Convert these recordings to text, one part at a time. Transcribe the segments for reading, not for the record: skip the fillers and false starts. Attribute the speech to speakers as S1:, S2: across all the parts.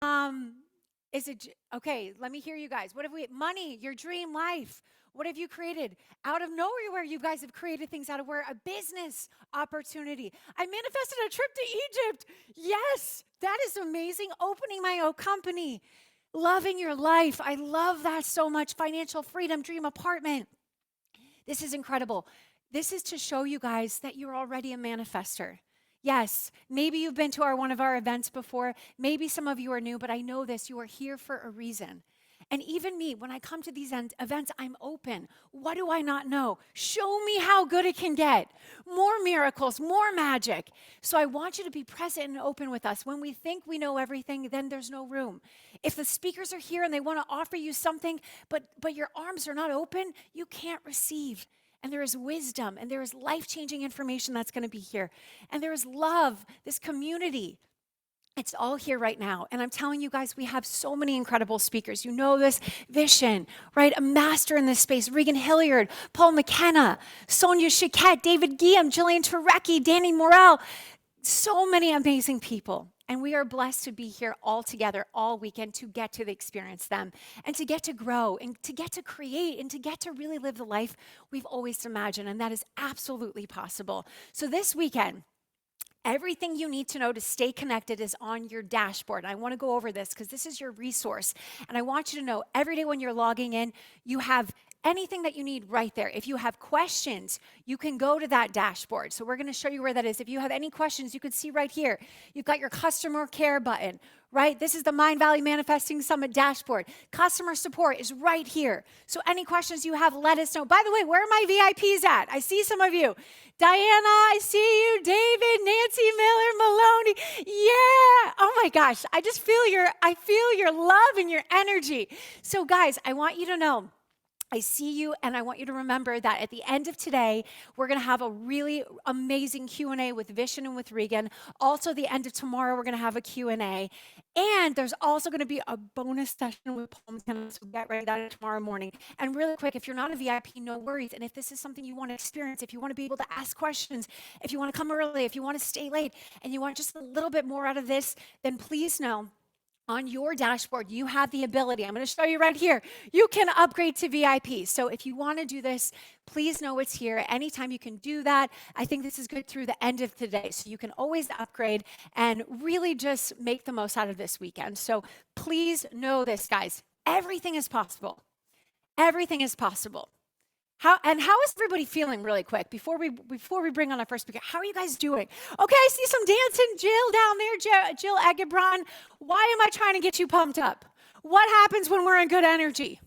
S1: Um, is it okay? Let me hear you guys. What have we? Money, your dream life. What have you created out of nowhere? Where you guys have created things out of where a business opportunity. I manifested a trip to Egypt. Yes, that is amazing. Opening my own company, loving your life. I love that so much. Financial freedom, dream apartment. This is incredible. This is to show you guys that you're already a manifester. Yes, maybe you've been to one of our events before. Maybe some of you are new, but I know this. You are here for a reason. And even me, when I come to these events, I'm open. What do I not know? Show me how good it can get. More miracles, more magic. So I want you to be present and open with us. When we think we know everything, then there's no room. If the speakers are here and they want to offer you something, but your arms are not open, you can't receive. And there is wisdom, and there is life-changing information that's going to be here. And there is love, this community. It's all here right now. And I'm telling you guys, we have so many incredible speakers. You know this, Vishen, right? A master in this space. Regan Hilliard, Paul McKenna, Sonia Chiquette, David Guillaume, Jillian Turecki, Danny Morrell. So many amazing people. And we are blessed to be here all together all weekend to get to experience them and to get to grow and to get to create and to get to really live the life we've always imagined. And that is absolutely possible. So this weekend, everything you need to know to stay connected is on your dashboard. I want to go over this because this is your resource. And I want you to know every day when you're logging in, you have anything that you need right there. If you have questions, you can go to that dashboard. So we're going to show you where that is. If you have any questions, you can see right here. You've got your customer care button, right? This is the Mindvalley Manifesting Summit dashboard. Customer support is right here. So any questions you have, let us know. By the way, where are my VIPs at? I see some of you. Diana, I see you. David, Nancy Miller, Maloney. Yeah. Oh my gosh. I feel your love and your energy. So guys, I want you to know, I see you, and I want you to remember that at the end of today, we're going to have a really amazing Q&A with Vishen and with Regan. Also, the end of tomorrow, we're going to have a Q&A. And there's also going to be a bonus session with Paul McKenna, so get ready for that tomorrow morning. And really quick, if you're not a VIP, no worries. And if this is something you want to experience, if you want to be able to ask questions, if you want to come early, if you want to stay late, and you want just a little bit more out of this, then please know, on your dashboard, you have the ability. I'm going to show you right here. You can upgrade to VIP. So if you want to do this, please know it's here. Anytime you can do that. I think this is good through the end of today. So you can always upgrade and really just make the most out of this weekend. So please know this, guys. Everything is possible. Everything is possible. How is everybody feeling really quick before we bring on our first speaker? How are you guys doing? Okay, I see some dancing. Jill down there, Jill Agebron. Why am I trying to get you pumped up? What happens when we're in good energy?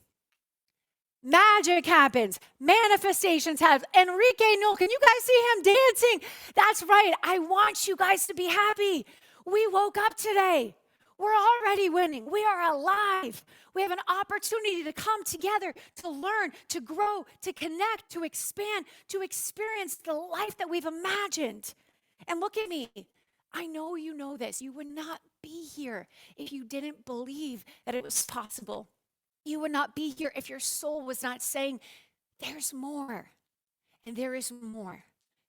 S1: Magic happens. Manifestations happen. Enrique Noel, can you guys see him dancing? That's right. I want you guys to be happy. We woke up today. We're already winning. We are alive. We have an opportunity to come together, to learn, to grow, to connect, to expand, to experience the life that we've imagined. And look at me. I know you know this. You would not be here if you didn't believe that it was possible. You would not be here if your soul was not saying, there's more. And there is more.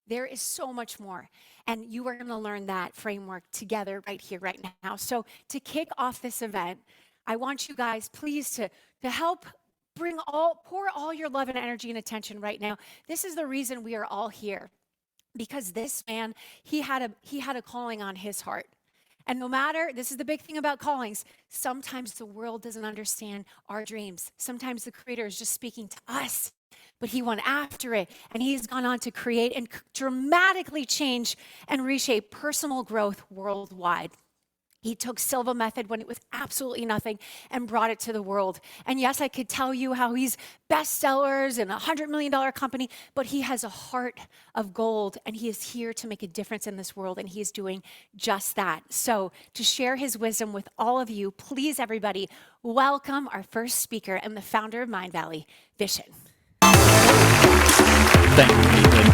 S1: There is so much more. And you are going to learn that framework together right here, right now. So to kick off this event, I want you guys, please, to help pour all your love and energy and attention right now. This is the reason we are all here. Because this man, he had a calling on his heart. And no matter, this is the big thing about callings, sometimes the world doesn't understand our dreams. Sometimes the Creator is just speaking to us. But he went after it, and he's gone on to create and dramatically change and reshape personal growth worldwide. He took Silva Method when it was absolutely nothing and brought it to the world. And yes, I could tell you how he's bestsellers and $100 million company, but he has a heart of gold, and he is here to make a difference in this world, and he is doing just that. So to share his wisdom with all of you, please, everybody, welcome our first speaker and the founder of Mindvalley, Vishen.
S2: Thank you, Ethan.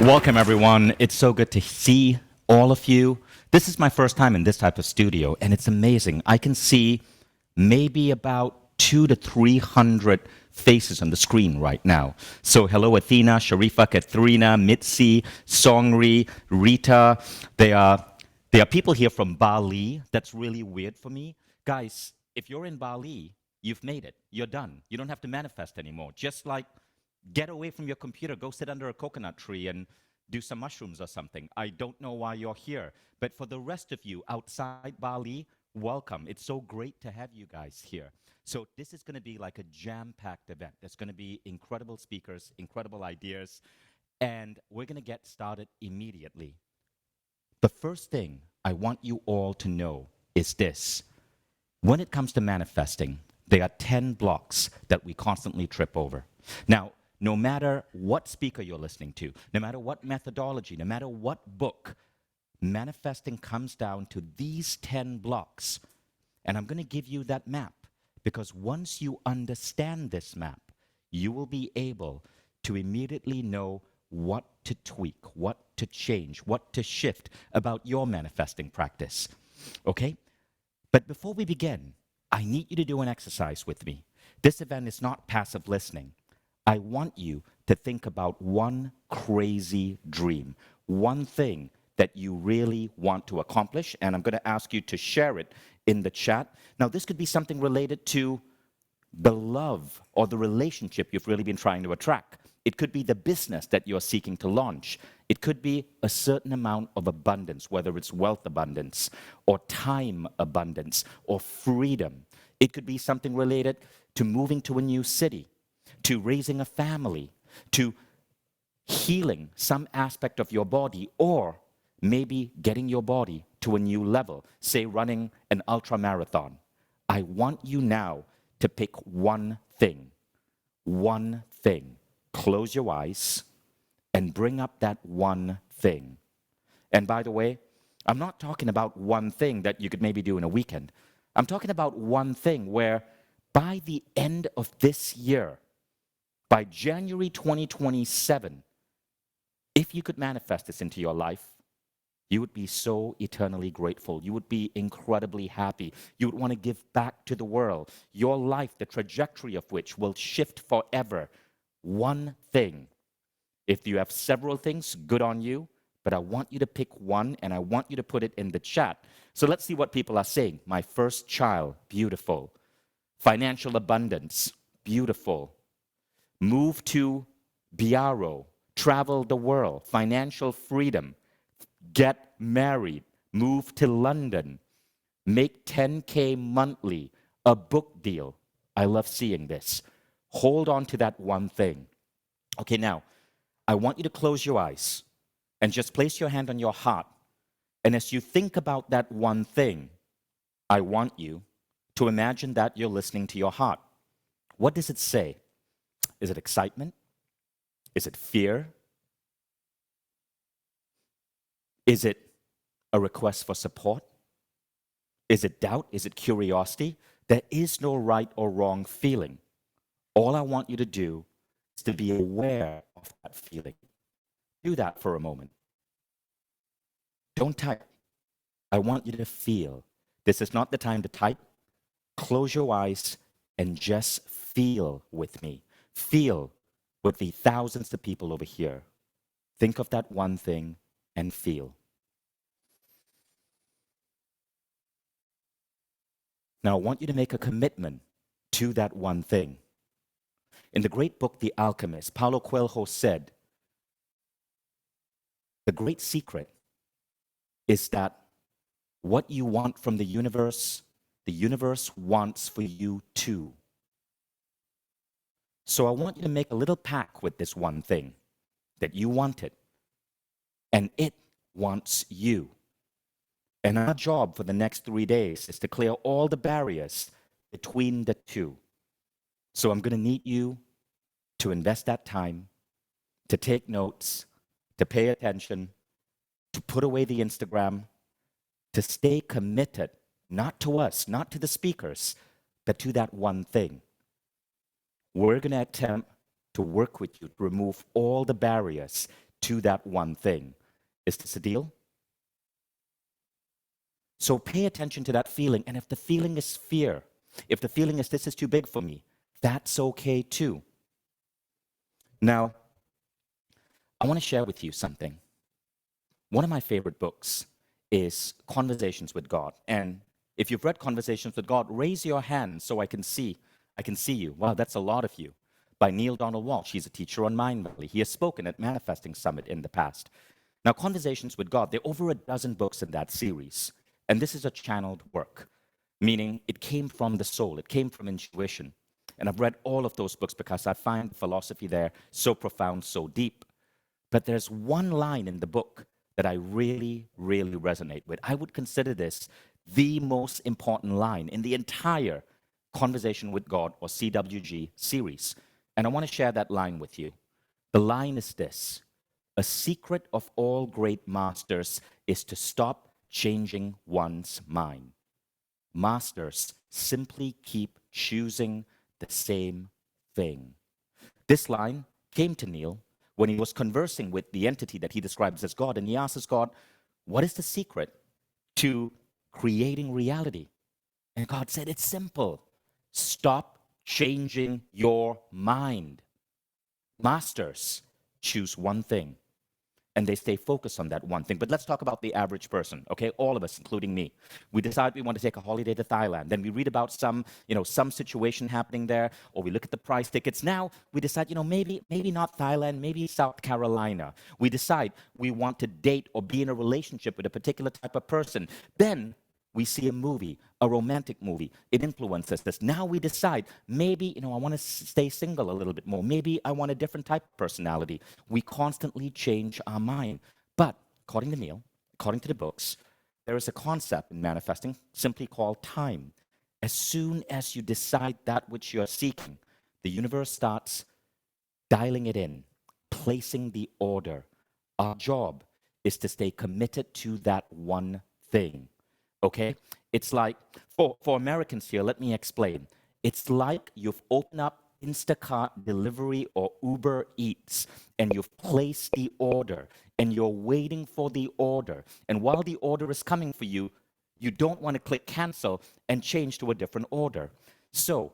S2: Welcome, everyone. It's so good to see all of you. This is my first time in this type of studio, and it's amazing. I can see maybe about 200 to 300 faces on the screen right now. So hello Athena, Sharifa, Katharina, Mitzi, Songri, Rita. There are people here from Bali. That's really weird for me. Guys, if you're in Bali, you've made it. You're done. You don't have to manifest anymore. Just like get away from your computer, go sit under a coconut tree and do some mushrooms or something. I don't know why you're here. But for the rest of you outside Bali, welcome. It's so great to have you guys here. So this is going to be like a jam-packed event. There's going to be incredible speakers, incredible ideas, and we're going to get started immediately. The first thing I want you all to know is this. When it comes to manifesting, there are 10 blocks that we constantly trip over. Now, no matter what speaker you're listening to, no matter what methodology, no matter what book, manifesting comes down to these 10 blocks. And I'm going to give you that map because once you understand this map, you will be able to immediately know what to tweak, what to change, what to shift about your manifesting practice. Okay? But before we begin, I need you to do an exercise with me. This event is not passive listening. I want you to think about one crazy dream, one thing that you really want to accomplish, and I'm going to ask you to share it in the chat. Now, this could be something related to the love or the relationship you've really been trying to attract. It could be the business that you're seeking to launch. It could be a certain amount of abundance, whether it's wealth abundance or time abundance or freedom. It could be something related to moving to a new city, to raising a family, to healing some aspect of your body, or maybe getting your body to a new level, say running an ultra marathon. I want you now to pick one thing. One thing. Close your eyes and bring up that one thing. And by the way, I'm not talking about one thing that you could maybe do in a weekend. I'm talking about one thing where by the end of this year, by January 2027, if you could manifest this into your life, you would be so eternally grateful. You would be incredibly happy. You would want to give back to the world. Your life, the trajectory of which will shift forever. One thing. If you have several things, good on you. But I want you to pick one, and I want you to put it in the chat. So let's see what people are saying. My first child, beautiful. Financial abundance, beautiful. Move to Biaro, travel the world, financial freedom. Get married, move to London, make 10K monthly, a book deal. I love seeing this. Hold on to that one thing. Okay, now, I want you to close your eyes and just place your hand on your heart. And as you think about that one thing, I want you to imagine that you're listening to your heart. What does it say? Is it excitement? Is it fear? Is it a request for support? Is it doubt? Is it curiosity? There is no right or wrong feeling. All I want you to do is to be aware of that feeling. Do that for a moment. Don't type. I want you to feel. This is not the time to type. Close your eyes and just feel with me. Feel with the thousands of people over here. Think of that one thing and feel. Now, I want you to make a commitment to that one thing. In the great book, The Alchemist, Paulo Coelho said, the great secret is that what you want from the universe wants for you too. So I want you to make a little pact with this one thing, that you want it, and it wants you. And our job for the next 3 days is to clear all the barriers between the two. So I'm going to need you to invest that time, to take notes, to pay attention, to put away the Instagram, to stay committed, not to us, not to the speakers, but to that one thing. We're going to attempt to work with you to remove all the barriers to that one thing. Is this a deal? So pay attention to that feeling. And if the feeling is fear, If the feeling is this is too big for me, that's okay too. Now, I want to share with you something. One of my favorite books is Conversations with God. And if you've read Conversations with God, raise your hand so I can see you. Wow, that's a lot of you. By Neil Donald Walsh. He's a teacher on Mindvalley. He has spoken at Manifesting Summit in the past. Now, Conversations with God, there are over a dozen books in that series. And this is a channeled work, meaning it came from the soul, it came from intuition. And I've read all of those books because I find the philosophy there so profound, so deep. But there's one line in the book that I really, really resonate with. I would consider this the most important line in the entire Conversation with God, or CWG series. And I want to share that line with you. The line is this: a secret of all great masters is to stop changing one's mind. Masters simply keep choosing the same thing. This line came to Neil when he was conversing with the entity that he describes as God, and he asks God, what is the secret to creating reality? And God said, it's simple. Stop changing your mind. Masters choose one thing, and they stay focused on that one thing. But let's talk about the average person, okay? All of us, including me. We decide we want to take a holiday to Thailand. Then we read about some situation happening there, or we look at the price tickets. Now we decide, maybe not Thailand, maybe South Carolina. We decide we want to date or be in a relationship with a particular type of person. Then we see a movie, a romantic movie. It influences us. Now we decide, maybe, I want to stay single a little bit more. Maybe I want a different type of personality. We constantly change our mind. But according to Neil, according to the books, there is a concept in manifesting simply called time. As soon as you decide that which you're seeking, the universe starts dialing it in, placing the order. Our job is to stay committed to that one thing. Okay? It's like, for Americans here, let me explain. It's like you've opened up Instacart delivery or Uber Eats, and you've placed the order, and you're waiting for the order. And while the order is coming for you, you don't want to click cancel and change to a different order. So,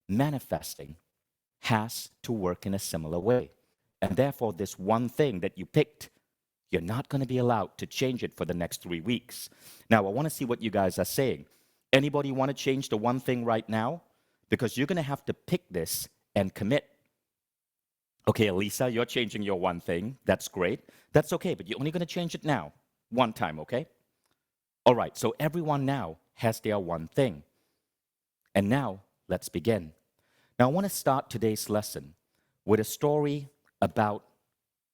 S2: manifesting has to work in a similar way. And therefore, this one thing that you picked, you're not going to be allowed to change it for the next 3 weeks. Now, I want to see what you guys are saying. Anybody want to change the one thing right now? Because you're going to have to pick this and commit. Okay, Elisa, you're changing your one thing. That's great. That's okay, but you're only going to change it now. One time, okay? All right, so everyone now has their one thing. And now, let's begin. Now, I want to start today's lesson with a story about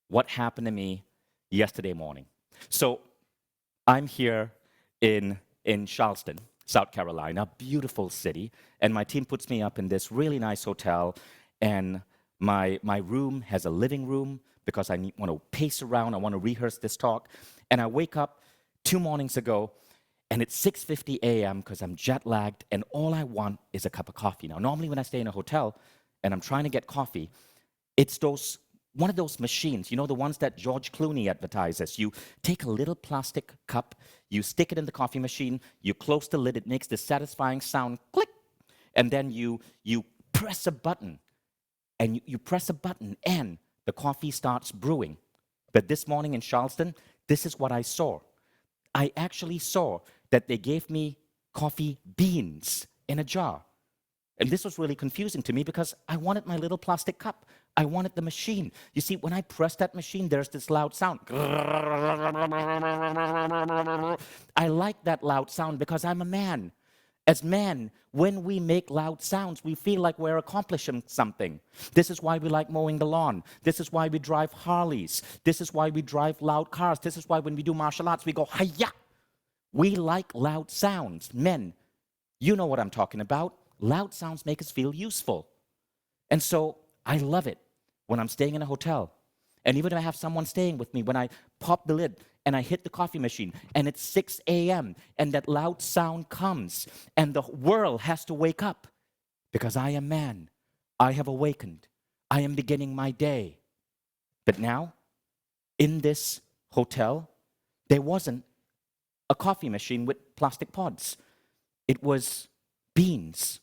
S2: what happened to me yesterday morning. So I'm here in Charleston, South Carolina, beautiful city, and my team puts me up in this really nice hotel, and my room has a living room because I want to pace around, I want to rehearse this talk, and I wake up 2 mornings ago, and it's 6:50 a.m. because I'm jet lagged, and all I want is a cup of coffee. Now, normally when I stay in a hotel and I'm trying to get coffee, it's one of those machines, the ones that George Clooney advertises. You take a little plastic cup, you stick it in the coffee machine, you close the lid, it makes this satisfying sound, click, and then you press a button, and you press a button, and the coffee starts brewing. But this morning in Charleston, this is what I saw. I actually saw that they gave me coffee beans in a jar. And this was really confusing to me because I wanted my little plastic cup. I wanted the machine. You see, when I press that machine, there's this loud sound. I like that loud sound because I'm a man. As men, when we make loud sounds, we feel like we're accomplishing something. This is why we like mowing the lawn. This is why we drive Harleys. This is why we drive loud cars. This is why when we do martial arts, we go, hi-ya. We like loud sounds. Men, you know what I'm talking about. Loud sounds make us feel useful. And so I love it when I'm staying in a hotel. And even if I have someone staying with me, when I pop the lid and I hit the coffee machine and it's 6 a.m. and that loud sound comes and the world has to wake up because I am man. I have awakened. I am beginning my day. But now, in this hotel, there wasn't a coffee machine with plastic pods. It was beans.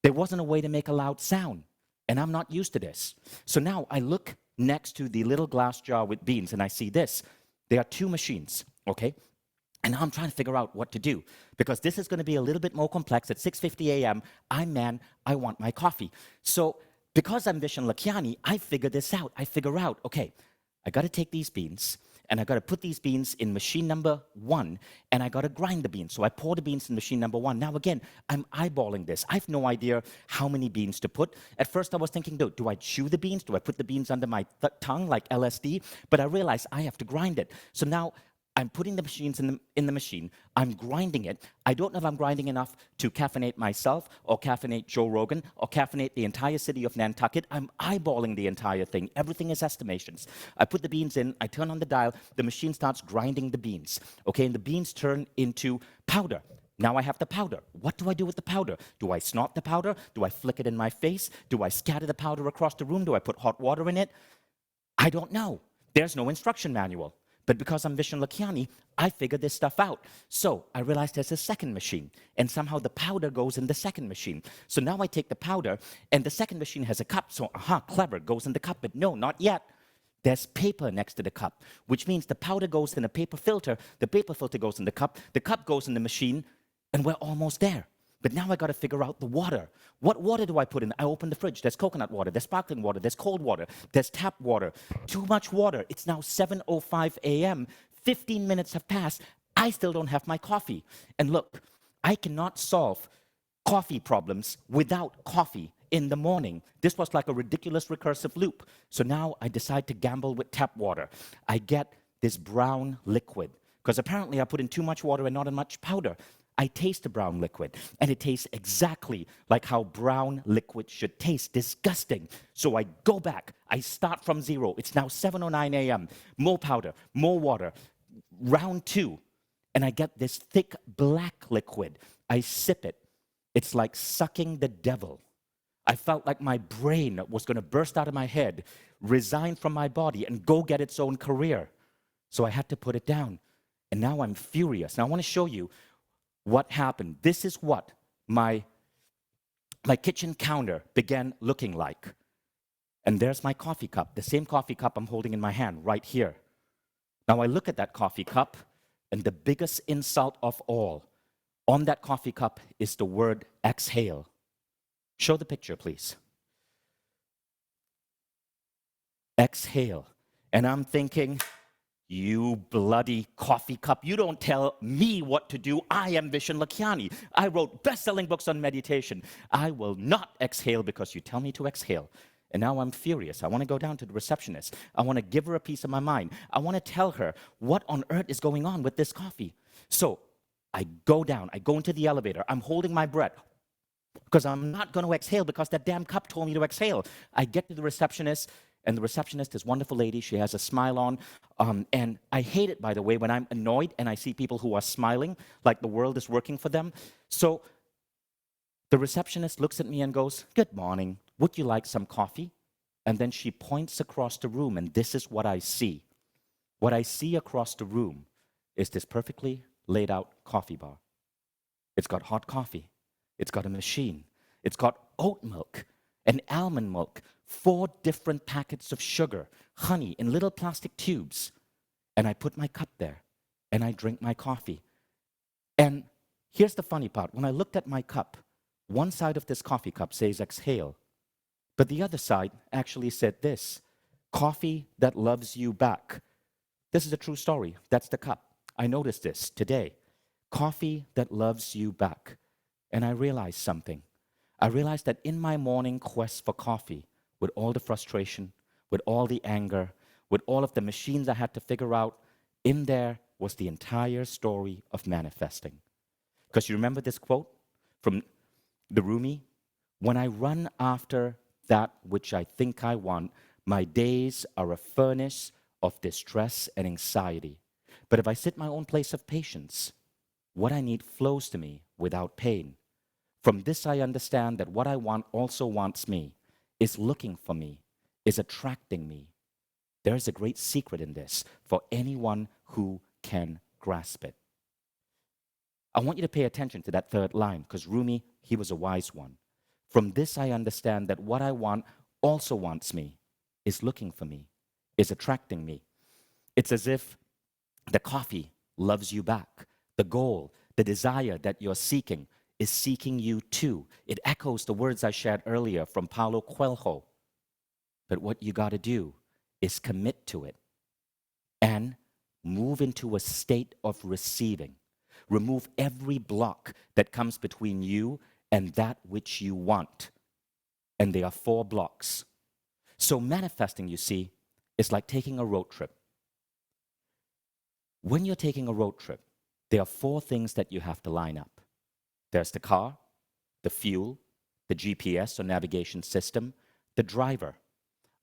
S2: There wasn't a way to make a loud sound, and I'm not used to this. So now I look next to the little glass jar with beans, and I see this. There are two machines, okay? And now I'm trying to figure out what to do because this is going to be a little bit more complex. At 6:50 a.m., I want my coffee. So because I'm Vishen Lakhiani, I figure this out. I figure out, okay, I got to take these beans and I got to put these beans in machine number 1 and I got to grind the beans. So I pour the beans in machine number 1. Now again, I'm eyeballing this. I have no idea how many beans to put. At first I was thinking, do I chew the beans? Do I put the beans under my tongue like LSD? But I realized I have to grind it. So now I'm putting the machines in the machine. I'm grinding it. I don't know if I'm grinding enough to caffeinate myself or caffeinate Joe Rogan or caffeinate the entire city of Nantucket. I'm eyeballing the entire thing. Everything is estimations. I put the beans in. I turn on the dial. The machine starts grinding the beans. Okay, and the beans turn into powder. Now I have the powder. What do I do with the powder? Do I snort the powder? Do I flick it in my face? Do I scatter the powder across the room? Do I put hot water in it? I don't know. There's no instruction manual. But because I'm Vishen Lakhiani, I figured this stuff out. So I realized there's a second machine, and somehow the powder goes in the second machine. So now I take the powder, and the second machine has a cup. So, clever, goes in the cup. But no, not yet. There's paper next to the cup, which means the powder goes in a paper filter. The paper filter goes in the cup goes in the machine, and we're almost there. But now I got to figure out the water. What water do I put in? I open the fridge. There's coconut water. There's sparkling water. There's cold water. There's tap water. Too much water. It's now 7:05 a.m. 15 minutes have passed. I still don't have my coffee. And look, I cannot solve coffee problems without coffee in the morning. This was like a ridiculous recursive loop. So now I decide to gamble with tap water. I get this brown liquid because apparently I put in too much water and not much powder. I taste the brown liquid, and it tastes exactly like how brown liquid should taste. Disgusting. So I go back. I start from zero. It's now 7:09 a.m. More powder, more water. Round 2, and I get this thick black liquid. I sip it. It's like sucking the devil. I felt like my brain was going to burst out of my head, resign from my body, and go get its own career. So I had to put it down. And now I'm furious. Now I want to show you what happened. This is what my kitchen counter began looking like. And there's my coffee cup, the same coffee cup I'm holding in my hand right here. Now I look at that coffee cup, and the biggest insult of all on that coffee cup is the word exhale. Show the picture, please. Exhale. And I'm thinking, you bloody coffee cup, you don't tell me what to do. I am Vishen Lakhiani. I wrote best-selling books on meditation. I will not exhale because you tell me to exhale. And now I'm furious. I want to go down to the receptionist. I want to give her a piece of my mind. I want to tell her what on earth is going on with this coffee. So I go down. I go into the elevator. I'm holding my breath because I'm not going to exhale because that damn cup told me to exhale. I get to the receptionist. And the receptionist is a wonderful lady. She has a smile on. And I hate it, by the way, when I'm annoyed and I see people who are smiling like the world is working for them. So the receptionist looks at me and goes, "Good morning. Would you like some coffee?" And then she points across the room, and this is what I see. What I see across the room is this perfectly laid out coffee bar. It's got hot coffee. It's got a machine. It's got oat milk and almond milk, 4 different packets of sugar, honey in little plastic tubes. And I put my cup there, and I drink my coffee. And here's the funny part. When I looked at my cup, one side of this coffee cup says exhale, but the other side actually said this: coffee that loves you back. This is a true story. That's the cup. I noticed this today. Coffee that loves you back. And I realized something. I realized that in my morning quest for coffee, with all the frustration, with all the anger, with all of the machines I had to figure out, in there was the entire story of manifesting. Because you remember this quote from the Rumi? When I run after that which I think I want, my days are a furnace of distress and anxiety. But if I sit my own place of patience, what I need flows to me without pain. From this I understand that what I want also wants me, is looking for me, is attracting me. There is a great secret in this for anyone who can grasp it. I want you to pay attention to that third line because Rumi, he was a wise one. From this, I understand that what I want also wants me, is looking for me, is attracting me. It's as if the coffee loves you back. The goal, the desire that you're seeking is seeking you too. It echoes the words I shared earlier from Paulo Coelho. But what you got to do is commit to it and move into a state of receiving. Remove every block that comes between you and that which you want. And there are 4 blocks. So manifesting, you see, is like taking a road trip. When you're taking a road trip, there are 4 things that you have to line up. There's the car, the fuel, the GPS or navigation system, the driver.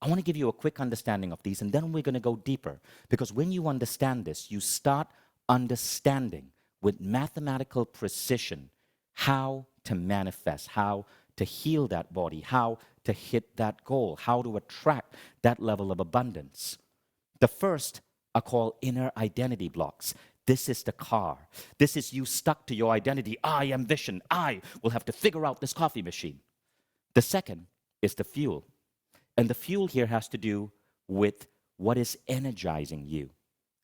S2: I want to give you a quick understanding of these, and then we're going to go deeper. Because when you understand this, you start understanding with mathematical precision how to manifest, how to heal that body, how to hit that goal, how to attract that level of abundance. The first are called inner identity blocks. This is the car. This is you stuck to your identity. I am Vishen. I will have to figure out this coffee machine. The second is the fuel. And the fuel here has to do with what is energizing you.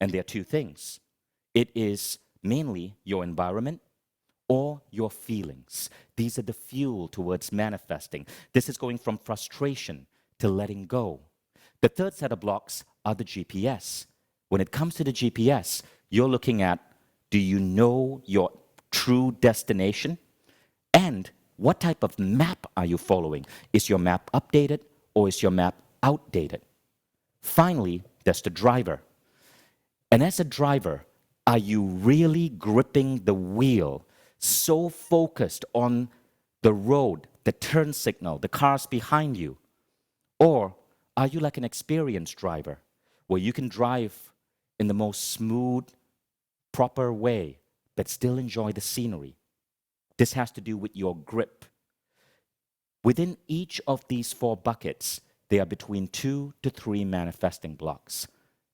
S2: And there are 2 things. It is mainly your environment or your feelings. These are the fuel towards manifesting. This is going from frustration to letting go. The third set of blocks are the GPS. When it comes to the GPS, you're looking at, do you know your true destination? And what type of map are you following? Is your map updated or is your map outdated? Finally, there's the driver. And as a driver, are you really gripping the wheel, so focused on the road, the turn signal, the cars behind you? Or are you like an experienced driver where you can drive in the most smooth, proper way, but still enjoy the scenery? This has to do with your grip. Within each of these 4 buckets, there are between 2 to 3 manifesting blocks.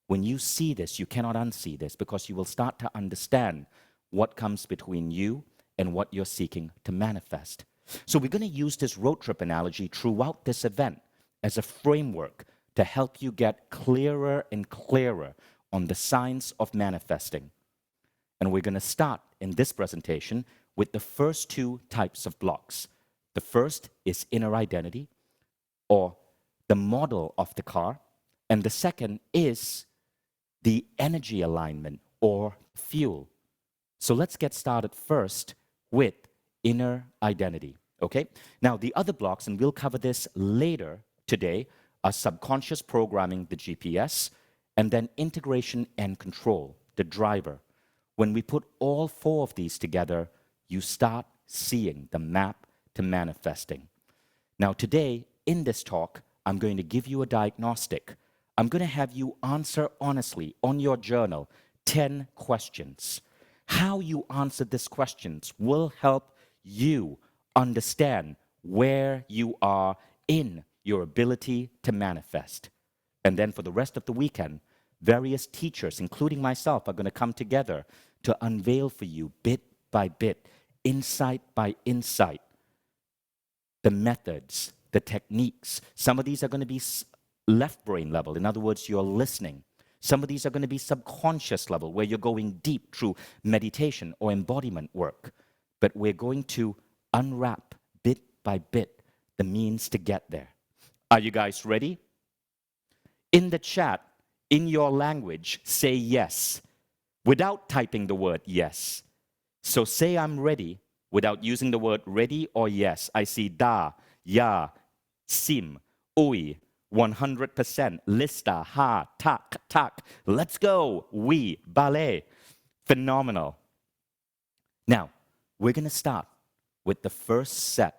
S2: When you see this, you cannot unsee this because you will start to understand what comes between you and what you're seeking to manifest. So we're going to use this road trip analogy throughout this event as a framework to help you get clearer and clearer on the science of manifesting. And we're going to start in this presentation with the first 2 types of blocks. The first is inner identity, or the model of the car, and the second is the energy alignment, or fuel. So let's get started first with inner identity, okay? Now, the other blocks, and we'll cover this later today, are subconscious programming, the GPS, and then integration and control, the driver. When we put all 4 of these together, you start seeing the map to manifesting. Now, today, in this talk, I'm going to give you a diagnostic. I'm going to have you answer honestly on your journal 10 questions. How you answer these questions will help you understand where you are in your ability to manifest. And then for the rest of the weekend, various teachers, including myself, are going to come together to unveil for you bit by bit, insight by insight, the methods, the techniques. Some of these are going to be left brain level. In other words, you're listening. Some of these are going to be subconscious level, where you're going deep through meditation or embodiment work. But we're going to unwrap bit by bit the means to get there. Are you guys ready? In the chat, in your language, say yes, without typing the word yes. So say I'm ready without using the word ready or yes. I see da, ya, sim, ui, 100%, lista, ha, tak, tak. Let's go. We, ballet. Phenomenal. Now, we're going to start with the first set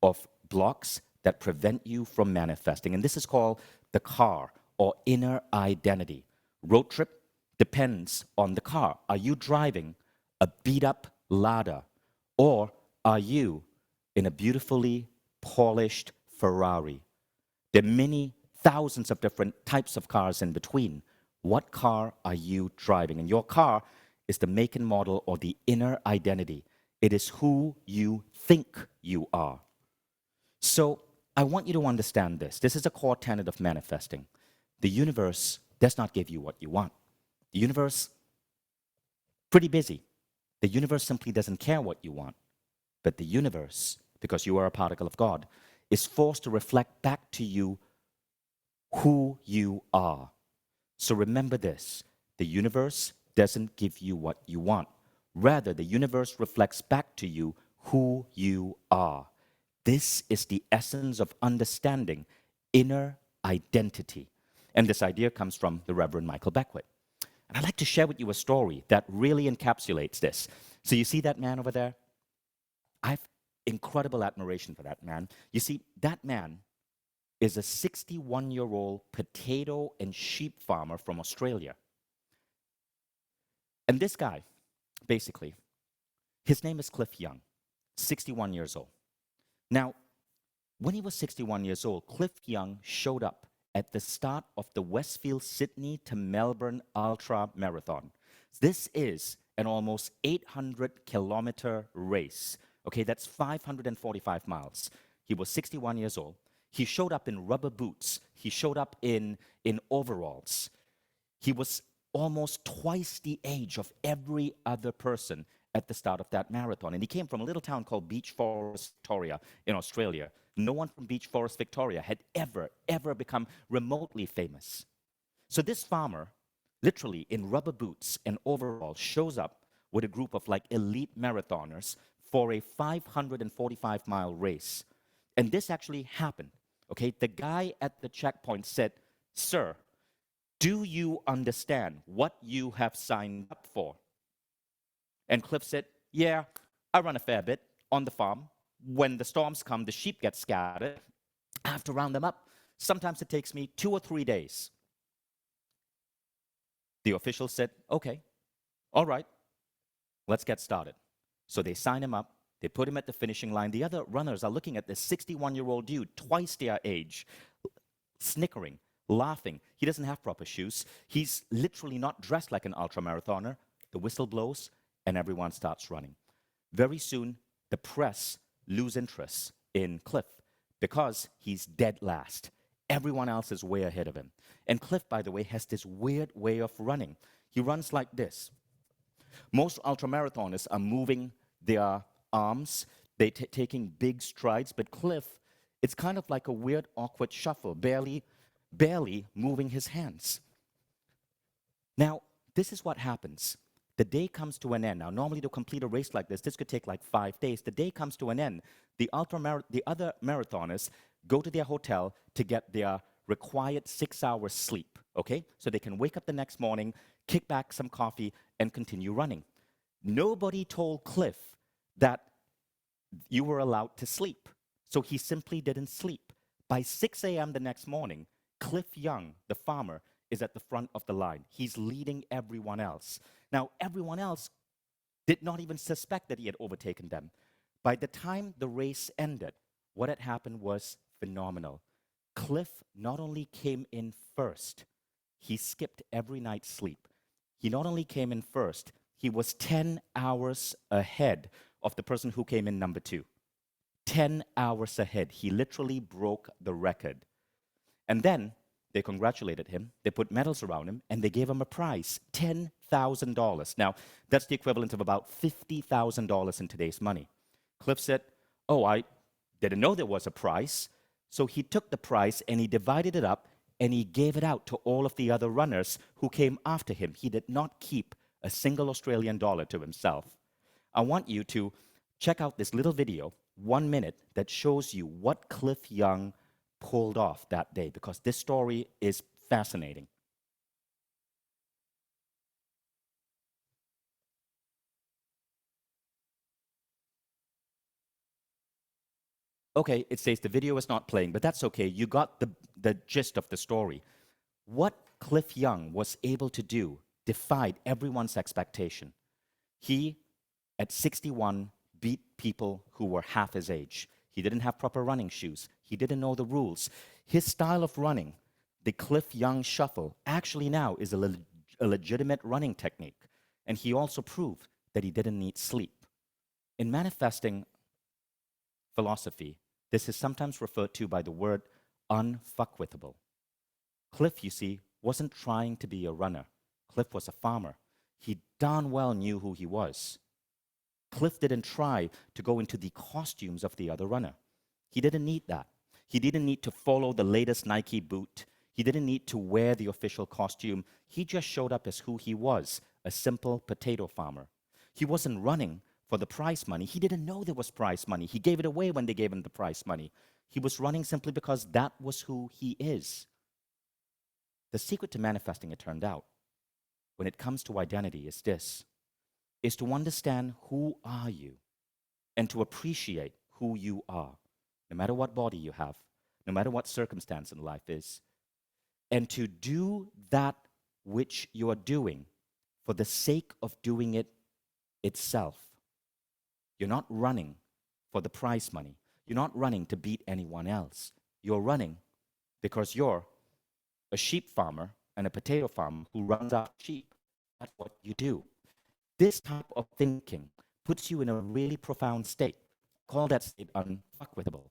S2: of blocks that prevent you from manifesting. And this is called the car, or inner identity. Road trip depends on the car. Are you driving a beat-up Lada, or are you in a beautifully polished Ferrari? There are many thousands of different types of cars in between. What car are you driving? And your car is the make and model or the inner identity. It is who you think you are. So I want you to understand this. This is a core tenet of manifesting. The universe does not give you what you want. The universe, pretty busy. The universe simply doesn't care what you want. But the universe, because you are a particle of God, is forced to reflect back to you who you are. So remember this, the universe doesn't give you what you want. Rather, the universe reflects back to you who you are. This is the essence of understanding inner identity. And this idea comes from the Reverend Michael Beckwith. And I'd like to share with you a story that really encapsulates this. So you see that man over there? I have incredible admiration for that man. You see, that man is a 61-year-old potato and sheep farmer from Australia. And this guy, basically, his name is Cliff Young, 61 years old. Now, when he was 61 years old, Cliff Young showed up at the start of the Westfield Sydney to Melbourne Ultra Marathon. This is an almost 800-kilometer race. Okay, that's 545 miles. He was 61 years old. He showed up in rubber boots. He showed up in overalls. He was almost twice the age of every other person at the start of that marathon. And he came from a little town called Beach Forest, Victoria, in Australia. No one from Beach Forest, Victoria had ever become remotely famous. So this farmer, literally in rubber boots and overalls, shows up with a group of like elite marathoners for a 545-mile race. And this actually happened. Okay, the guy at the checkpoint said, "Sir, do you understand what you have signed up for?" And Cliff said, "Yeah, I run a fair bit on the farm. When the storms come, the sheep get scattered. I have to round them up. Sometimes it takes me 2 or 3 days." The official said, "Okay, all right, let's get started." So they sign him up. They put him at the finishing line. The other runners are looking at this 61-year-old dude, twice their age, snickering, laughing. He doesn't have proper shoes. He's literally not dressed like an ultramarathoner. The whistle blows, and everyone starts running. Very soon, the press lose interest in Cliff because he's dead last. Everyone else is way ahead of him. And Cliff, by the way, has this weird way of running. He runs like this. Most ultramarathoners are moving their arms, they're taking big strides, but Cliff, it's kind of like a weird, awkward shuffle, barely moving his hands. Now, this is what happens. The day comes to an end. Now, normally to complete a race like this could take like 5 days. The day comes to an end. The other marathoners go to their hotel to get their required 6 hours sleep, okay? So they can wake up the next morning, kick back some coffee, and continue running. Nobody told Cliff that you were allowed to sleep. So he simply didn't sleep. By 6 a.m. the next morning, Cliff Young, the farmer, is at the front of the line. He's leading everyone else. Now, everyone else did not even suspect that he had overtaken them. By the time the race ended, what had happened was phenomenal. Cliff not only came in first, he skipped every night's sleep. He not only came in first, he was 10 hours ahead of the person who came in number 2. 10 hours ahead. He literally broke the record. And then they congratulated him, they put medals around him, and they gave him a prize, $10,000. Now, that's the equivalent of about $50,000 in today's money. Cliff said, "Oh, I didn't know there was a prize." So he took the prize and he divided it up and he gave it out to all of the other runners who came after him. He did not keep a single Australian dollar to himself. I want you to check out this little video, 1 minute, that shows you what Cliff Young pulled off that day, because this story is fascinating. Okay, it says the video is not playing, but that's okay. You got the gist of the story. What Cliff Young was able to do defied everyone's expectation. He, at 61, beat people who were half his age. He didn't have proper running shoes. He didn't know the rules. His style of running, the Cliff Young shuffle, actually now is a legitimate running technique. And he also proved that he didn't need sleep. In manifesting philosophy, this is sometimes referred to by the word unfuckwithable. Cliff, you see, wasn't trying to be a runner. Cliff was a farmer. He darn well knew who he was. Cliff didn't try to go into the costumes of the other runner. He didn't need that. He didn't need to follow the latest Nike boot. He didn't need to wear the official costume. He just showed up as who he was, a simple potato farmer. He wasn't running for the prize money. He didn't know there was prize money. He gave it away when they gave him the prize money. He was running simply because that was who he is. The secret to manifesting, it turned out, when it comes to identity is this, is to understand who are you and to appreciate who you are, no matter what body you have, no matter what circumstance in life is, and to do that which you are doing for the sake of doing it itself. You're not running for the prize money. You're not running to beat anyone else. You're running because you're a sheep farmer and a potato farmer who runs out sheep. That's what you do. This type of thinking puts you in a really profound state. Call that state unfuckwithable.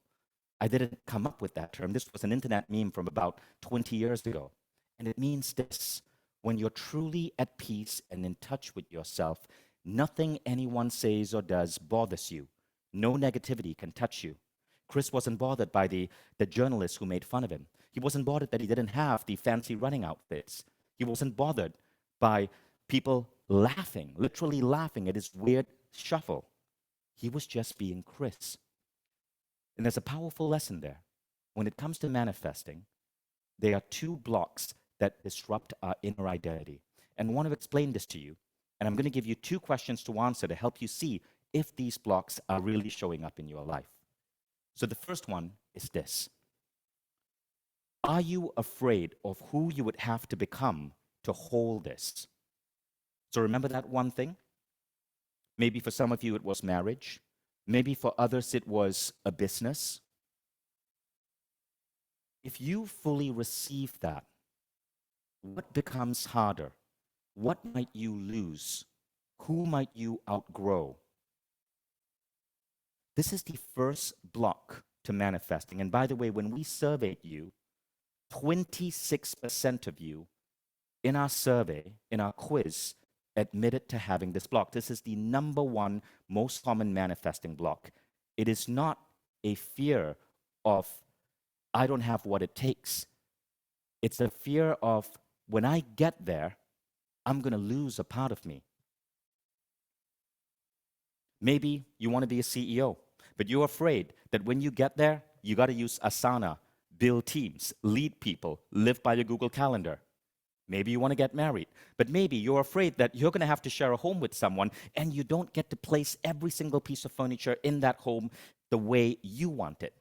S2: I didn't come up with that term. This was an internet meme from about 20 years ago. And it means this: when you're truly at peace and in touch with yourself, nothing anyone says or does bothers you. No negativity can touch you. Chris wasn't bothered by the journalists who made fun of him. He wasn't bothered that he didn't have the fancy running outfits. He wasn't bothered by people laughing, literally laughing at his weird shuffle. He was just being Chris. And there's a powerful lesson there. When it comes to manifesting, there are two blocks that disrupt our inner identity. And I want to explain this to you. And I'm going to give you two questions to answer to help you see if these blocks are really showing up in your life. So the first one is this: are you afraid of who you would have to become to hold this? So remember that one thing? Maybe for some of you it was marriage. Maybe for others it was a business. If you fully receive that, what becomes harder? What might you lose? Who might you outgrow? This is the first block to manifesting. And by the way, when we surveyed you, 26% of you in our survey, in our quiz, admitted to having this block. This is the number one most common manifesting block. It is not a fear of, I don't have what it takes. It's a fear of, when I get there, I'm going to lose a part of me. Maybe you want to be a CEO, but you're afraid that when you get there, you got to use Asana, build teams, lead people, live by your Google Calendar. Maybe you want to get married, but maybe you're afraid that you're going to have to share a home with someone and you don't get to place every single piece of furniture in that home the way you want it.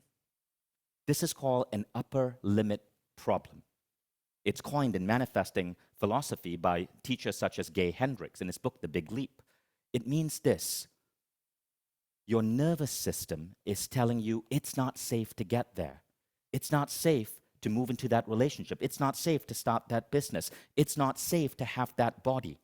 S2: This is called an upper limit problem. It's coined in manifesting philosophy by teachers such as Gay Hendricks in his book, The Big Leap. It means this: your nervous system is telling you it's not safe to get there. It's not safe to move into that relationship. It's not safe to start that business. It's not safe to have that body.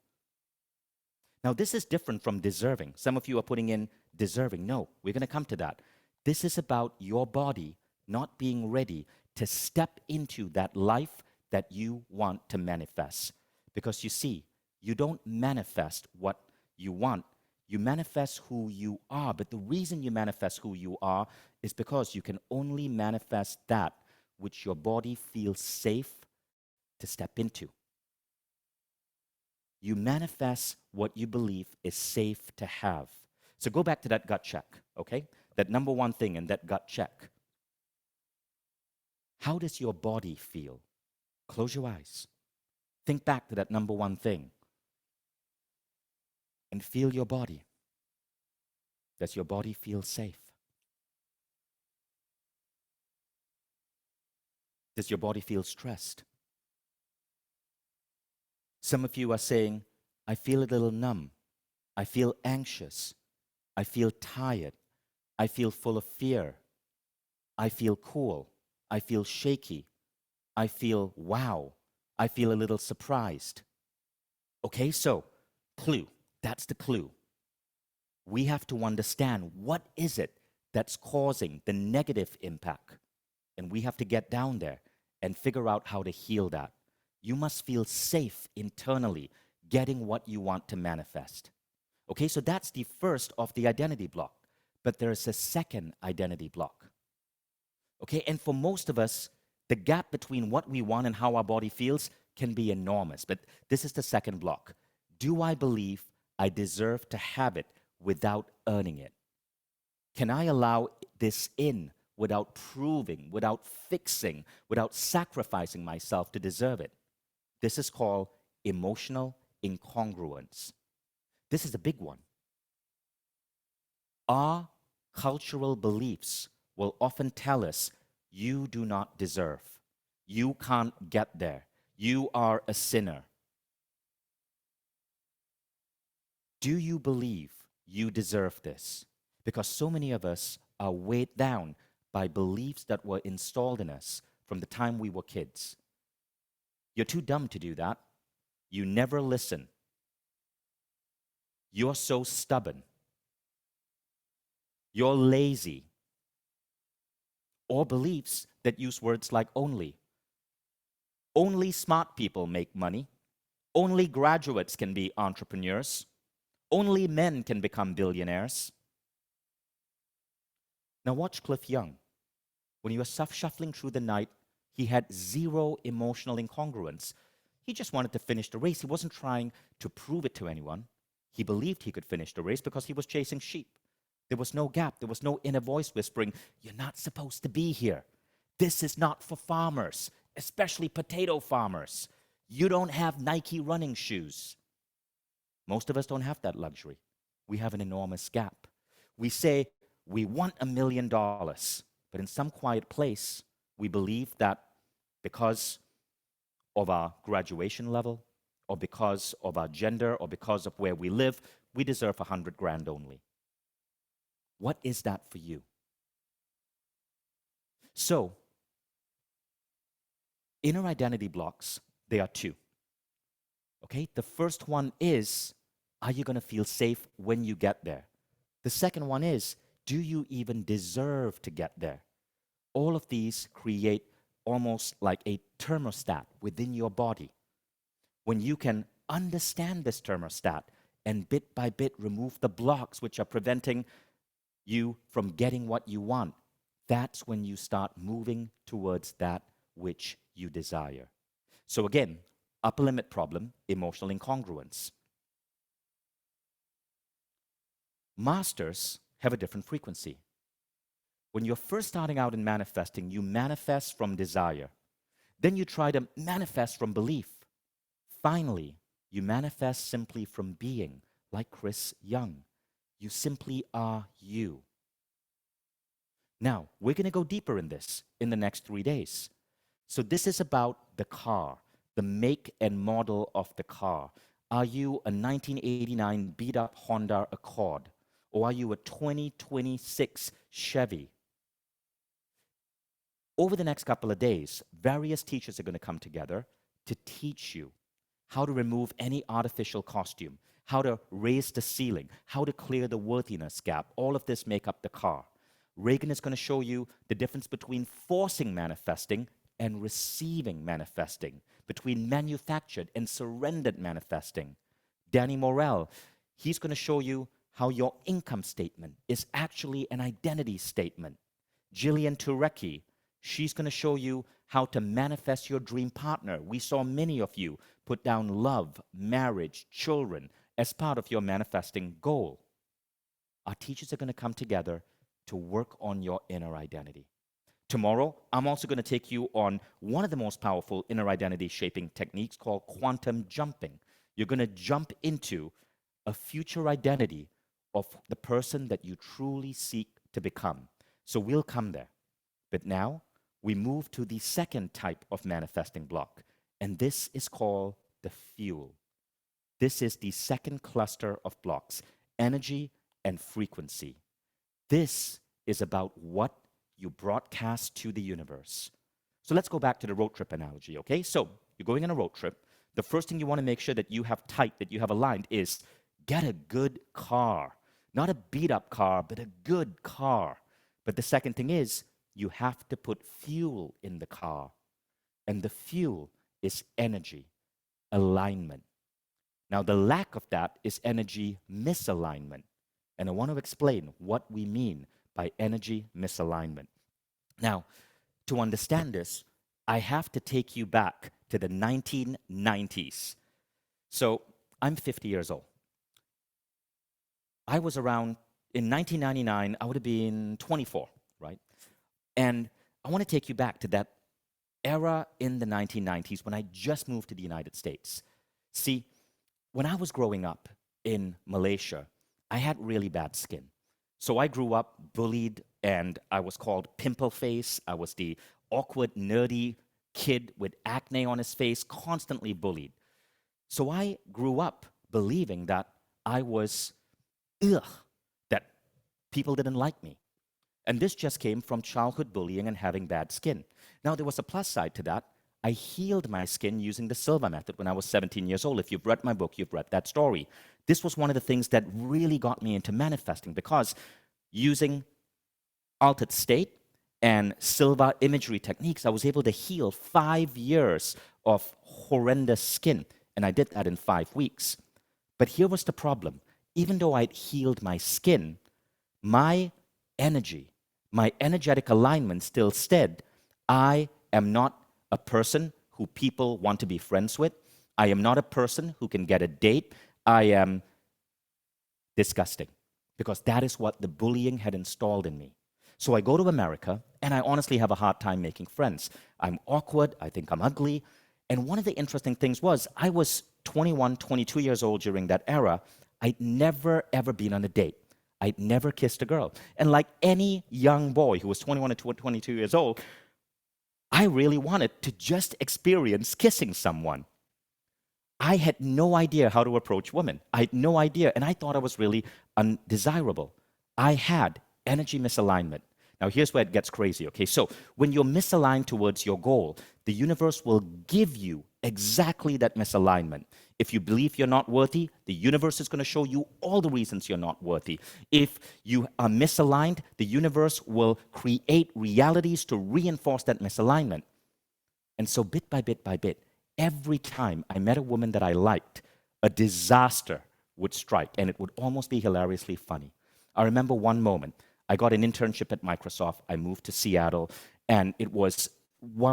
S2: Now, this is different from deserving. Some of you are putting in deserving. No, we're going to come to that. This is about your body not being ready to step into that life that you want to manifest. Because you see, you don't manifest what you want. You manifest who you are. But the reason you manifest who you are is because you can only manifest that which your body feels safe to step into. You manifest what you believe is safe to have. So go back to that gut check, okay? That number one thing in that gut check. How does your body feel? Close your eyes. Think back to that number one thing. And feel your body. Does your body feel safe? Does your body feel stressed? Some of you are saying, I feel a little numb. I feel anxious. I feel tired. I feel full of fear. I feel cool. I feel shaky. I feel wow. I feel a little surprised. Okay, so clue. That's the clue. We have to understand what is it that's causing the negative impact. And we have to get down there and figure out how to heal that. You must feel safe internally getting what you want to manifest. Okay, so that's the first of the identity block. But there's a second identity block. Okay, and for most of us, the gap between what we want and how our body feels can be enormous. But this is the second block. Do I believe I deserve to have it without earning it? Can I allow this in without proving, without fixing, without sacrificing myself to deserve it? This is called emotional incongruence. This is a big one. Our cultural beliefs will often tell us, you do not deserve. You can't get there. You are a sinner. Do you believe you deserve this? Because so many of us are weighed down by beliefs that were installed in us from the time we were kids. You're too dumb to do that. You never listen. You're so stubborn. You're lazy. Or beliefs that use words like only. Only smart people make money. Only graduates can be entrepreneurs. Only men can become billionaires. Now watch Cliff Young. When he was shuffling through the night, he had zero emotional incongruence. He just wanted to finish the race. He wasn't trying to prove it to anyone. He believed he could finish the race because he was chasing sheep. There was no gap. There was no inner voice whispering, you're not supposed to be here. This is not for farmers, especially potato farmers. You don't have Nike running shoes. Most of us don't have that luxury. We have an enormous gap. We say we want $1 million, but in some quiet place, we believe that because of our graduation level, or because of our gender, or because of where we live, we deserve 100 grand only. What is that for you? So, inner identity blocks, they are two. Okay, the first one is, are you going to feel safe when you get there? The second one is, do you even deserve to get there? All of these create almost like a thermostat within your body. When you can understand this thermostat and bit by bit remove the blocks which are preventing you from getting what you want, that's when you start moving towards that which you desire. So again, upper limit problem, emotional incongruence. Masters have a different frequency. When you're first starting out in manifesting, you manifest from desire. Then you try to manifest from belief. Finally, you manifest simply from being, like Chris Young. You simply are you. Now, we're going to go deeper in this in the next 3 days. So this is about the car, the make and model of the car. Are you a 1989 beat-up Honda Accord? Or are you a 2026 Chevy? Over the next couple of days, various teachers are going to come together to teach you how to remove any artificial costume, how to raise the ceiling, how to clear the worthiness gap. All of this make up the car. Reagan is going to show you the difference between forcing manifesting and receiving manifesting, between manufactured and surrendered manifesting. Danny Morell, he's going to show you how your income statement is actually an identity statement. Jillian Turecki, she's going to show you how to manifest your dream partner. We saw many of you put down love, marriage, children as part of your manifesting goal. Our teachers are going to come together to work on your inner identity. Tomorrow, I'm also going to take you on one of the most powerful inner identity shaping techniques called quantum jumping. You're going to jump into a future identity of the person that you truly seek to become. So we'll come there. But now, we move to the second type of manifesting block, and this is called the fuel. This is the second cluster of blocks, energy and frequency. This is about what you broadcast to the universe. So let's go back to the road trip analogy, okay? So you're going on a road trip. The first thing you want to make sure that you have tight, that you have aligned is, Get a good car. Not a beat up car, but a good car. But the second thing is, you have to put fuel in the car. And the fuel is energy, alignment. Now, the lack of that is energy misalignment. And I want to explain what we mean by energy misalignment. Now, to understand this, I have to take you back to the 1990s. So, I'm 50 years old. I was around in 1999, I would have been 24, right? And I want to take you back to that era in the 1990s when I just moved to the United States. See, when I was growing up in Malaysia, I had really bad skin. So I grew up bullied and I was called pimple face. I was the awkward, nerdy kid with acne on his face, constantly bullied. So I grew up believing that I was that people didn't like me. And this just came from childhood bullying and having bad skin. Now, there was a plus side to that. I healed my skin using the Silva method when I was 17 years old. If you've read my book, you've read that story. This was one of the things that really got me into manifesting because using altered state and Silva imagery techniques, I was able to heal 5 years of horrendous skin. And I did that in 5 weeks. But here was the problem. Even though I'd healed my skin, my energy, my energetic alignment still said, I am not a person who people want to be friends with. I am not a person who can get a date. I am disgusting because that is what the bullying had installed in me. So I go to America and I honestly have a hard time making friends. I'm awkward. I think I'm ugly. And one of the interesting things was I was 21, 22 years old during that era. I'd never, ever been on a date. I'd never kissed a girl. And like any young boy who was 21 to 22 years old, I really wanted to just experience kissing someone. I had no idea how to approach women. I had no idea, and I thought I was really undesirable. I had energy misalignment. Now, here's where it gets crazy, okay? So, when you're misaligned towards your goal, the universe will give you exactly that misalignment. If you believe you're not worthy, the universe is going to show you all the reasons you're not worthy. If you are misaligned, the universe will create realities to reinforce that misalignment. And so, bit by bit, every time I met a woman that I liked, a disaster would strike, and it would almost be hilariously funny. I remember one moment. I got an internship at Microsoft. I moved to Seattle, and it was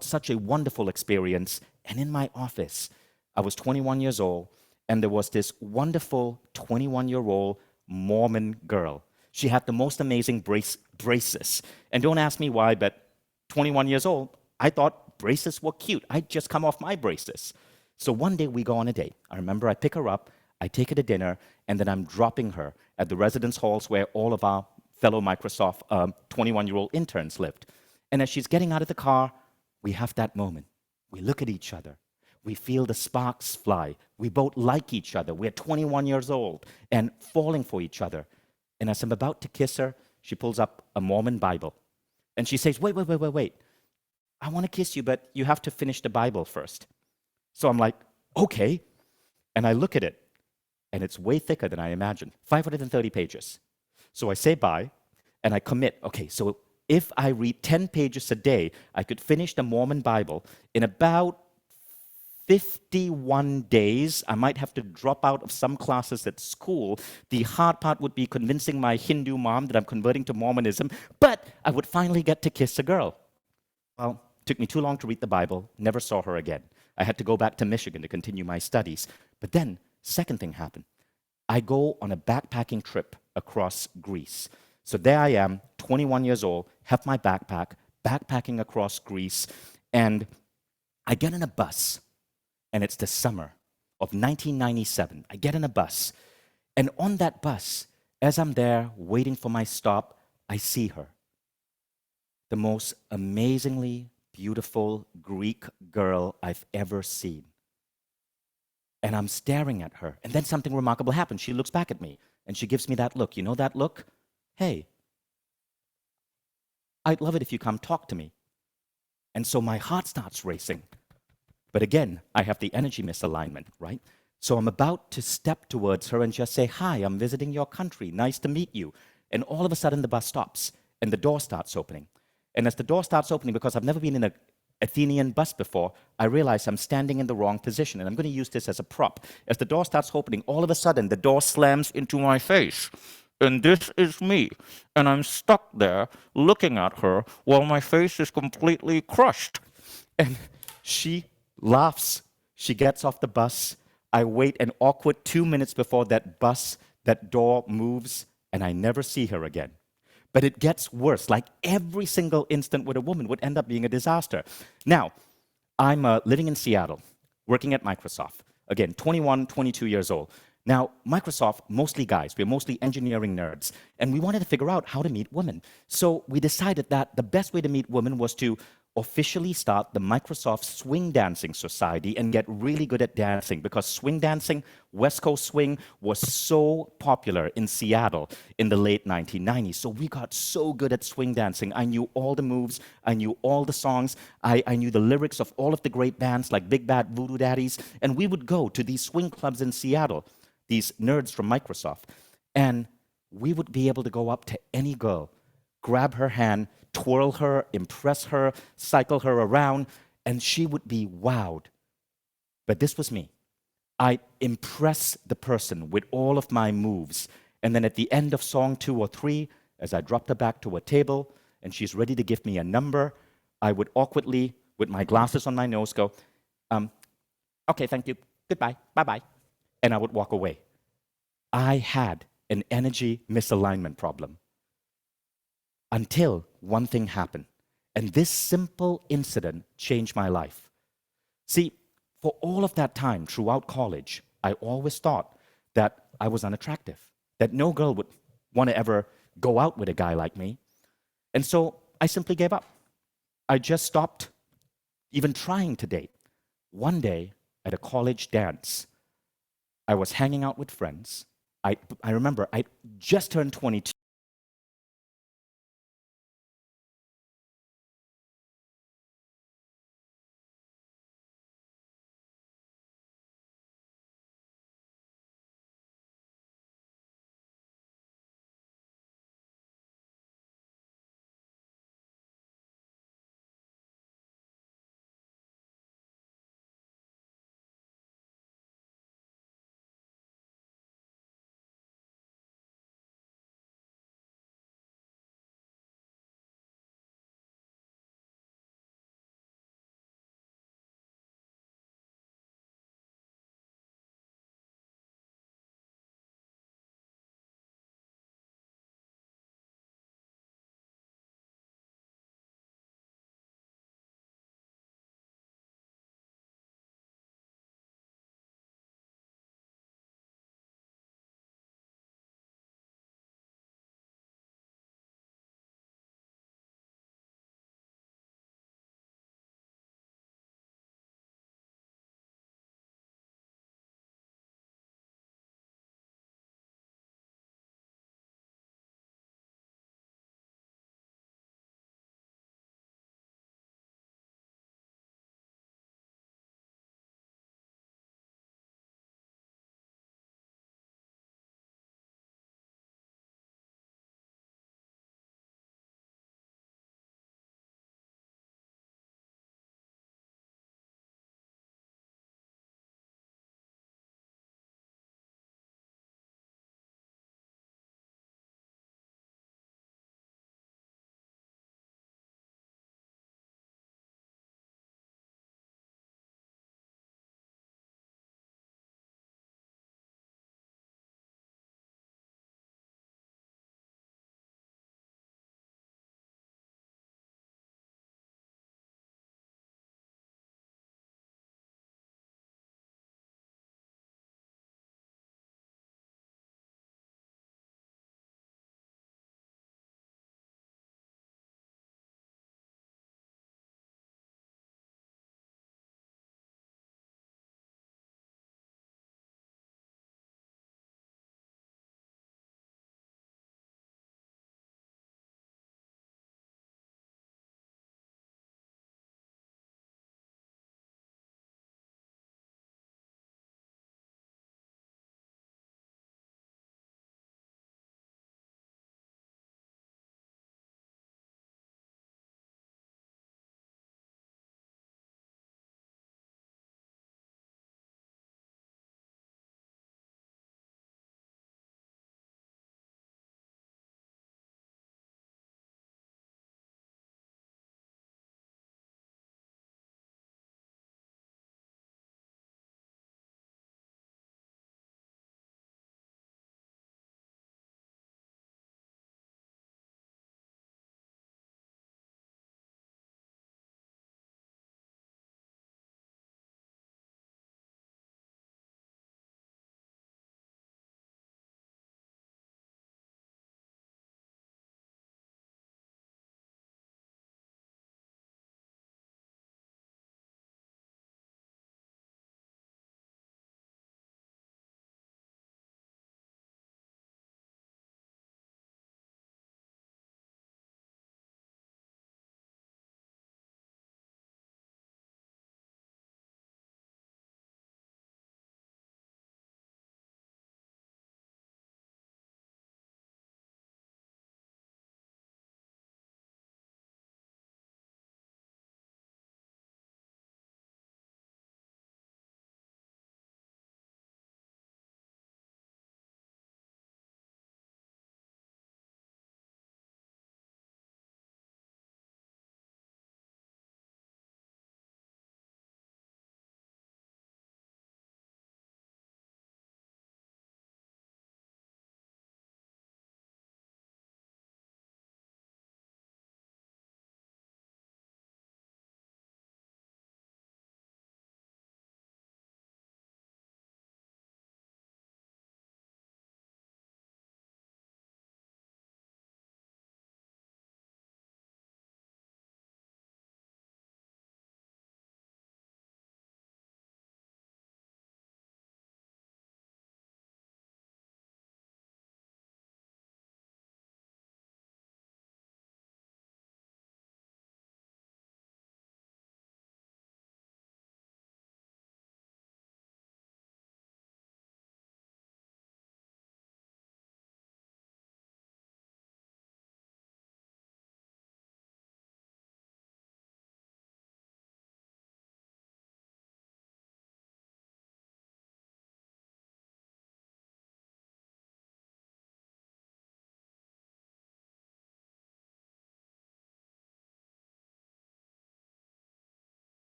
S2: such a wonderful experience. And in my office, I was 21 years old, and there was this wonderful 21-year-old Mormon girl. She had the most amazing braces. And don't ask me why, but 21 years old, I thought braces were cute. I'd just come off my braces. So one day we go on a date. I remember I pick her up, I take her to dinner, and then I'm dropping her at the residence halls where all of our fellow Microsoft 21-year-old interns lived. And as she's getting out of the car, we have that moment. We look at each other. We feel the sparks fly. We both like each other. We're 21 years old and falling for each other. And as I'm about to kiss her, she pulls up a Mormon Bible. And she says, wait. I want to kiss you, but you have to finish the Bible first. So I'm like, okay. And I look at it, and it's way thicker than I imagined, 530 pages. So I say bye, and I commit. Okay, so if I read 10 pages a day, I could finish the Mormon Bible in about 51 days. I might have to drop out of some classes at school. The hard part would be convincing my Hindu mom that I'm converting to Mormonism, but I would finally get to kiss a girl. Well, it took me too long to read the Bible, never saw her again. I had to go back to Michigan to continue my studies. But then, second thing happened. I go on a backpacking trip across Greece. So there I am, 21 years old, have my backpack, backpacking across Greece, and I get in a bus, and it's the summer of 1997. I get in a bus, and on that bus, as I'm there waiting for my stop, I see her. The most amazingly beautiful Greek girl I've ever seen. And I'm staring at her. And then something remarkable happens. She looks back at me, and she gives me that look. You know that look? Hey, I'd love it if you come talk to me. And so my heart starts racing. But again, I have the energy misalignment, right? So I'm about to step towards her and just say, "Hi, I'm visiting your country. Nice to meet you." And all of a sudden, the bus stops and the door starts opening. And as the door starts opening, because I've never been in an Athenian bus before, I realize I'm standing in the wrong position. And I'm going to use this as a prop. As the door starts opening, all of a sudden, the door slams into my face. And this is me. And I'm stuck there looking at her while my face is completely crushed. And she laughs. She gets off the bus. I wait an awkward 2 minutes before that door moves, and I never see her again. But it gets worse. Like every single instant with a woman would end up being a disaster. Now, I'm living in Seattle, working at Microsoft. Again, 21, 22 years old. Now, Microsoft, mostly guys. We're mostly engineering nerds. And we wanted to figure out how to meet women. So we decided that the best way to meet women was to officially start the Microsoft Swing Dancing Society and get really good at dancing, because swing dancing, West Coast swing, was so popular in Seattle in the late 1990s. So we got so good at swing dancing. I knew all the moves. I knew all the songs. I knew the lyrics of all of the great bands like Big Bad Voodoo Daddies. And we would go to these swing clubs in Seattle, these nerds from Microsoft. And we would be able to go up to any girl, grab her hand, twirl her, impress her, cycle her around, and she would be wowed. But this was me. I'd impress the person with all of my moves. And then at the end of song 2 or 3, as I dropped her back to a table and she's ready to give me a number, I would awkwardly, with my glasses on my nose, go, "Okay, thank you. Goodbye. Bye-bye." And I would walk away. I had an energy misalignment problem. Until one thing happened. And this simple incident changed my life. See, for all of that time throughout college, I always thought that I was unattractive, that no girl would want to ever go out with a guy like me. And so I simply gave up. I just stopped even trying to date. One day at a college dance, I was hanging out with friends. I remember I just turned 22.